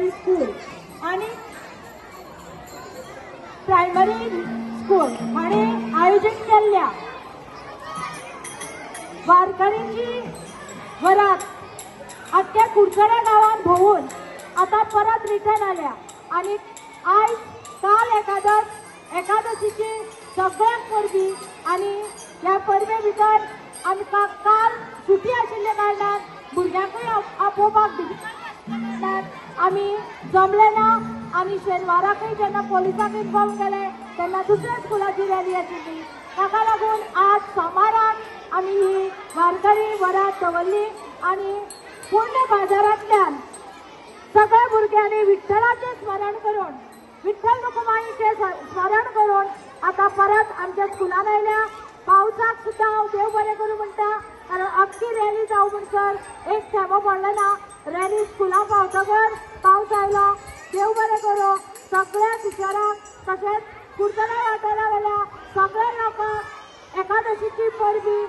Secondary school आणि primary school हांणी आयोजित केल्ल्या वारकरींची वरात अख्ख्या कुडचड्या गावात भोवून आता परत रिटर्न आल्या आणि आज काल एकादशीची सगळ्यात परबी आणि ह्या परबे भितर आमकां काल सुटी आशिल्ल्या कारणान भुरग्यांकूय आपोवपाक आमी जमले ना आनी शेनवाराकूय जेन्ना पोलिसांक इन्फॉर्म केले तेन्ना दुसऱ्या स्कुलाची रॅली आशिल्ली ताका लागून आज सोमाराक आमी ही वारकरी वरात दवरली आणि पूर्ण बाजारांतल्यान सगळ्या भुरग्यांनी विठ्ठलाचें स्मरण करून विठ्ठल रखुमाईचें स्मरण करून आता परत आमच्या स्कुलान आयल्या। पावसाक सुद्दां हांव देव बरें करूं म्हणटा कारण अख्खी रॅली जावं म्हणसर एक थेंबो पडलो ना। रॅली स्कुलाक पावतकर पावस आयलो, देव बरें करूं सगळ्या टिचरांक तशेंच कुडचड्या वाठारावेल्या सगळ्या लोकांक एकादशीची परबी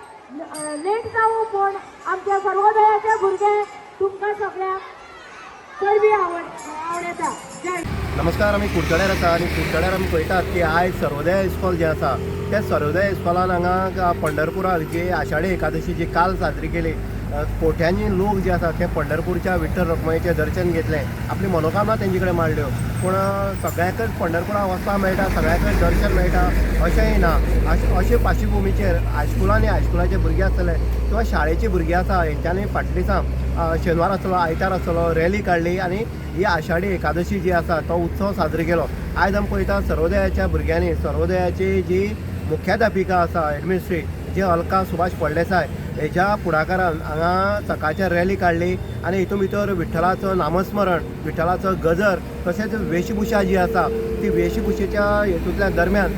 लेट जावं पूण आमच्या सर्वोदयाचे भुरगे तुमकां सगळ्यांक परबी आवडटा। जय नमस्कार। आमी कुडचड्यार आसा आनी कुडचड्यार आमी पळयतात की आयज सर्वोदय इस्कॉल जे आसा त्या सर्वोदय इस्कॉलान हांगा पंढरपुराक जी आषाढी एकादशी जी काल साजरी केली कोट्यांनी लोक जे आसा ते पंढरपूरच्या विठ्ठल रखुमाईचें दर्शन घेतलें, आपली मनोकामना तेंचे कडेन मांडल्यो। पूण सगळ्याकच पंढरपुराक वचपाक मेळटा, सगळ्याकच दर्शन मेळटा अशेंय ना। अशे पार्श्वभुमीचेर हायस्कुलांनी हायस्कुलाचे भुरगे आसतले किंवा शाळेची भुरगीं आसा हेंच्यांनी फाटल्या दिसा शेनवार आसतलो आयतार आसतलो रॅली काडली आणि ही आषाढी एकादशी जी आसा तो उत्सव साजरो केलो। आयज आमी पळयता सर्वोदयाच्या भुरग्यांनी सर्वोदयाची जी मुख्याध्यापिका आसा एडमिनिस्ट्री जी अलका सुभाष फळदेसाय हेच्या फुडाकारान हांगा सकाळच्या रॅली काडली आणि हितून भितर विठ्ठलाचो नामस्मरण विठ्ठलाचो गजर तशेंच वेशभूषा जी आसा ती वेशभूषेच्या हेतूंतल्या दरम्यान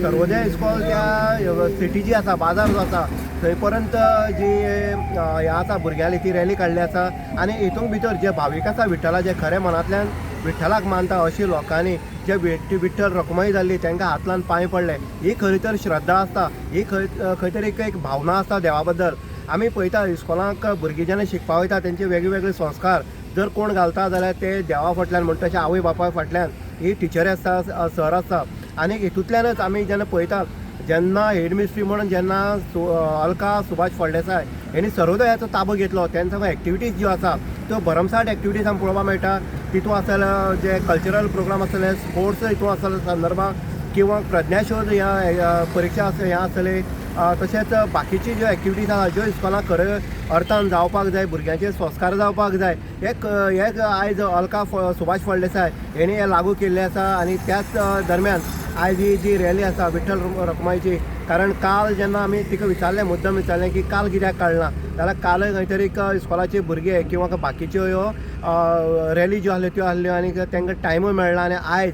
सर्वोदय इस्कॉल त्या सिटी जी आसा बाजार जो आसा थंय पर्यंत जी हे आसा भुरग्यांनी ती रॅली काडली आसा आणि हितून भितर जे भावीक आसा विठ्ठला जे खऱ्या मनांतल्यान विठ्ठलाक मानता अशी लोकांनी जे विठ्ठल रखुमाई जाल्ली तांकां हातलान पांय पडले ही खरी तर श्रद्धा आसता, ही खंय तरी एक भावना आसता देवा बद्दल। आमी पळयता इस्कॉलांक भुरगीं जेन्ना शिकपा वयता तेंचे वेगळे संस्कार जर कोण घालता जाल्यार ते देवा फाटल्यान म्हणटा तशें आवय बापाय फाटल्यान ही टिचरी आसता सर आसता आनी हितूंतल्यानच आमी जेन्ना पळयतात जेन्ना हेडमिस्ट्री म्हणून जेन्ना अलका सुभाष फळदेसाय हेणी सर्वोदयाचो ताबो घेतलो तेन्ना एक्टिविटीज ज्यो आसा त्यो भरमसाट एक्टिविटीज आमकां पळोवपाक मेळटा। तितून आसले जे कल्चरल प्रोग्राम आसले स्पोर्ट्स हितून आसले संदर्भात किंवा प्रज्ञाशोध ह्या परीक्षा हें आसले तशेंच बाकीची ज्यो एक्टिविटीज आसा ज्यो इस्कॉलाक खऱ्या अर्थान जावपाक जाय भुरग्यांचे संस्कार जावपाक जाय हे आयज अलका सुभाष फळदेसाय हेणी हे लागू केल्ले आसा। आनी त्याच दरम्यान आयज ही जी रॅली आसा विठ्ठल रखुमाईची कारण काल जेन्ना आमी तिका विचारलें मुद्दम विचारलें की काल कित्याक काडना जाल्यार काल खंय तरी इस्कॉलाचे भुरगे किंवा बाकीच्यो ह्यो रॅली ज्यो आसल्यो त्यो आसल्यो आनी तांकां टायमूय मेळना आनी आयज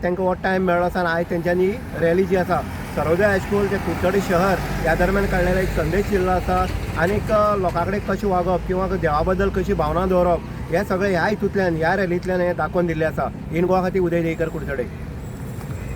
तांकां हो टायम मेळ्ळो आसा आनी आयज तेंच्यांनी रॅली जी आसा सर्वोदय हायस्कूल ते कुडचडे शहर ह्या दरम्यान काडलेलो एक संदेश दिल्लो आसा आनीक लोकां कडेन कशें वागप किंवा देवा बद्दल कशी भावना दवरप हे सगळें ह्या हितूंतल्यान ह्या रॅलींतल्यान हें दाखोवन दिल्लें आसा। इन गोवा खातीर उदय देयकर कुडचडे।